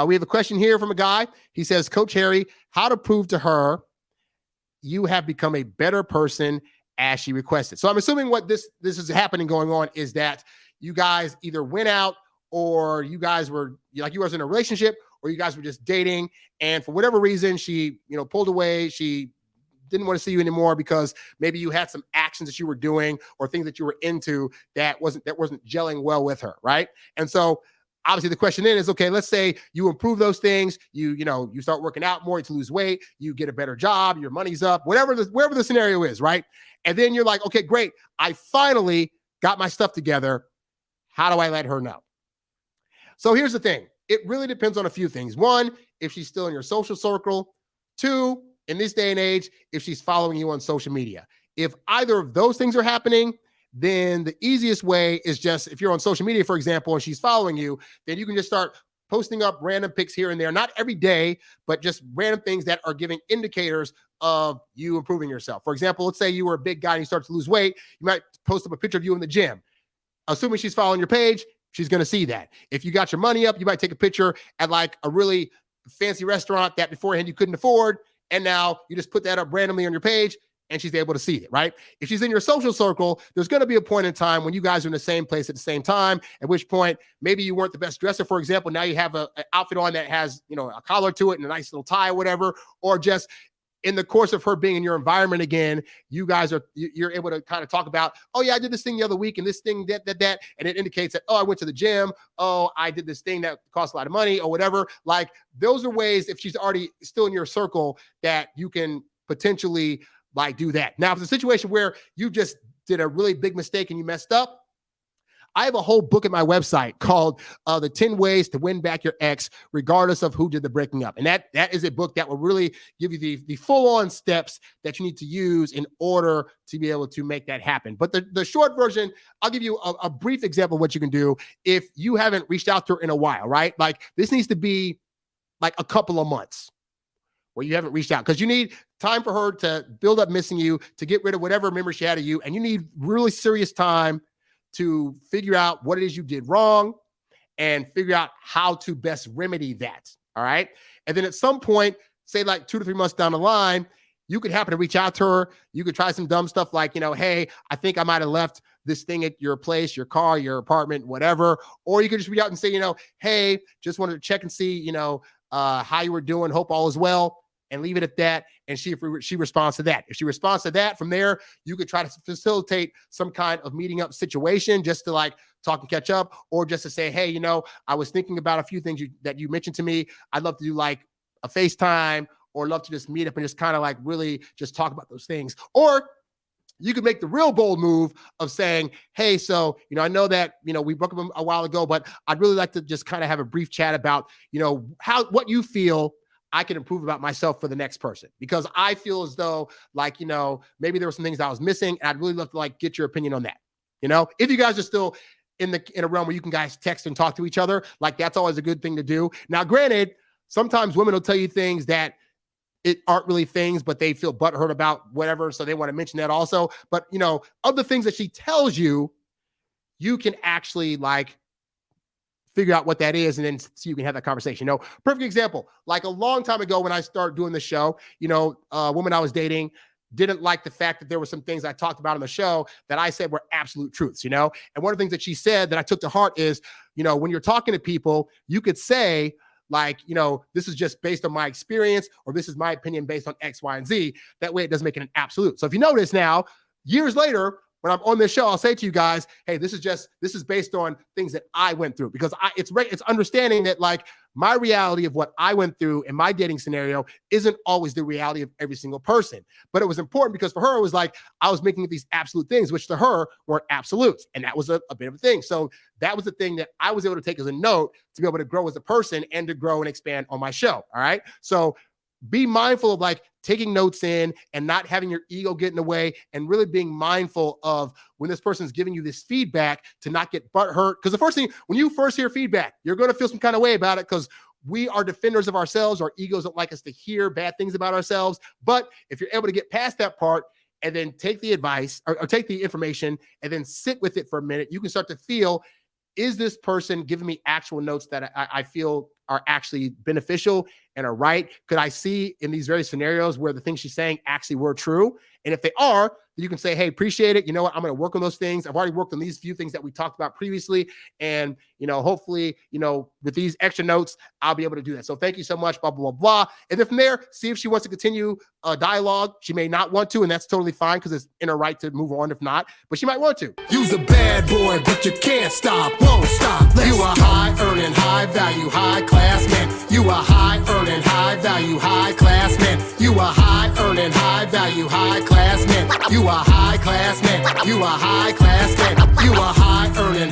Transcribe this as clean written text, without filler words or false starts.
We have a question here from a guy. He says, Coach Harry, how to prove to her you have become a better person as she requested. So I'm assuming what this is happening going on is that you guys either went out or you guys were like you was in a relationship or you guys were just dating. And for whatever reason, she, pulled away. She didn't want to see you anymore because maybe you had some actions that you were doing or things that you were into that wasn't gelling well with her. Right. And so obviously the question then is, okay, let's say you improve those things, you start working out more to lose weight, you get a better job, your money's up, wherever the scenario is, right? And then you're like, okay, great. I finally got my stuff together. How do I let her know? So here's the thing. It really depends on a few things. One, if she's still in your social circle. Two, in this day and age, if she's following you on social media. If either of those things are happening, then the easiest way is just, if you're on social media, for example, and she's following you, then you can just start posting up random pics here and there, not every day, but just random things that are giving indicators of you improving yourself. For example, let's say you were a big guy and you start to lose weight. You might post up a picture of you in the gym. Assuming she's following your page, she's going to see that. If you got your money up, you might take a picture at like a really fancy restaurant that beforehand you couldn't afford. And now you just put that up randomly on your page and she's able to see it, right? If she's in your social circle, there's going to be a point in time when you guys are in the same place at the same time, at which point maybe you weren't the best dresser, for example. Now you have an outfit on that has, a collar to it and a nice little tie or whatever, or just in the course of her being in your environment again, you're able to kind of talk about, oh yeah, I did this thing the other week and this thing, that, and it indicates that, oh, I went to the gym. Oh, I did this thing that cost a lot of money or whatever. Like those are ways, if she's already still in your circle, that you can potentially like do that. Now, if it's a situation where you just did a really big mistake and you messed up, I have a whole book at my website called The 10 Ways to Win Back Your Ex, regardless of who did the breaking up. And that is a book that will really give you the full-on steps that you need to use in order to be able to make that happen. But the short version, I'll give you a brief example of what you can do if you haven't reached out to her in a while, right? Like this needs to be like a couple of months where you haven't reached out, because you need time for her to build up missing you, to get rid of whatever memory she had of you. And you need really serious time to figure out what it is you did wrong and figure out how to best remedy that. All right. And then at some point, say like 2 to 3 months down the line, you could happen to reach out to her. You could try some dumb stuff like, hey, I think I might've left this thing at your place, your car, your apartment, whatever. Or you could just reach out and say, hey, just wanted to check and see, how you were doing. Hope all is well. And leave it at that, and see if she responds to that. If she responds to that, from there, you could try to facilitate some kind of meeting up situation just to like talk and catch up, or just to say, hey, I was thinking about a few things that you mentioned to me. I'd love to do like a FaceTime, or love to just meet up and just kind of like really just talk about those things. Or you could make the real bold move of saying, hey, so, I know that, we broke up a while ago, but I'd really like to just kind of have a brief chat about, what you feel I can improve about myself for the next person, because I feel as though like, maybe there were some things that I was missing, and I'd really love to like get your opinion on that. If you guys are still in a realm where you can guys text and talk to each other, like that's always a good thing to do. Now, granted, sometimes women will tell you things that it aren't really things, but they feel butthurt about whatever. So they want to mention that also. But, of the things that she tells you, you can actually like figure out what that is, and then so you can have that conversation. Perfect example, like a long time ago when I started doing the show, a woman I was dating didn't like the fact that there were some things I talked about on the show that I said were absolute truths, and one of the things that she said that I took to heart is, when you're talking to people, you could say like, this is just based on my experience, or this is my opinion based on X, Y, and Z. That way it doesn't make it an absolute. So if you notice now, years later, when I'm on this show, I'll say to you guys, hey, this is based on things that I went through, because it's understanding that like my reality of what I went through in my dating scenario isn't always the reality of every single person. But it was important because for her, it was like I was making these absolute things, which to her weren't absolutes. And that was a bit of a thing. So that was the thing that I was able to take as a note to be able to grow as a person and to grow and expand on my show. All right. So be mindful of like taking notes in and not having your ego get in the way, and really being mindful of when this person is giving you this feedback to not get butthurt. Because the first thing, when you first hear feedback, you're going to feel some kind of way about it, because we are defenders of ourselves. Our egos don't like us to hear bad things about ourselves. But if you're able to get past that part and then take the advice or take the information and then sit with it for a minute, you can start to feel, is this person giving me actual notes that I feel are actually beneficial and are right? Could I see in these various scenarios where the things she's saying actually were true? And if they are, then you can say, hey, appreciate it. You know what? I'm going to work on those things. I've already worked on these few things that we talked about previously. And, hopefully, with these extra notes, I'll be able to do that. So thank you so much, blah, blah, blah, blah. And then from there, see if she wants to continue a dialogue. She may not want to, and that's totally fine because it's in her right to move on if not, but she might want to. You's a bad boy, but you can't stop, won't stop. You a high earning, high value, high class man. You a high earning, high value, high class man. You a high earning, high value, high class man. You a high class man. You a high class man. You a high earning,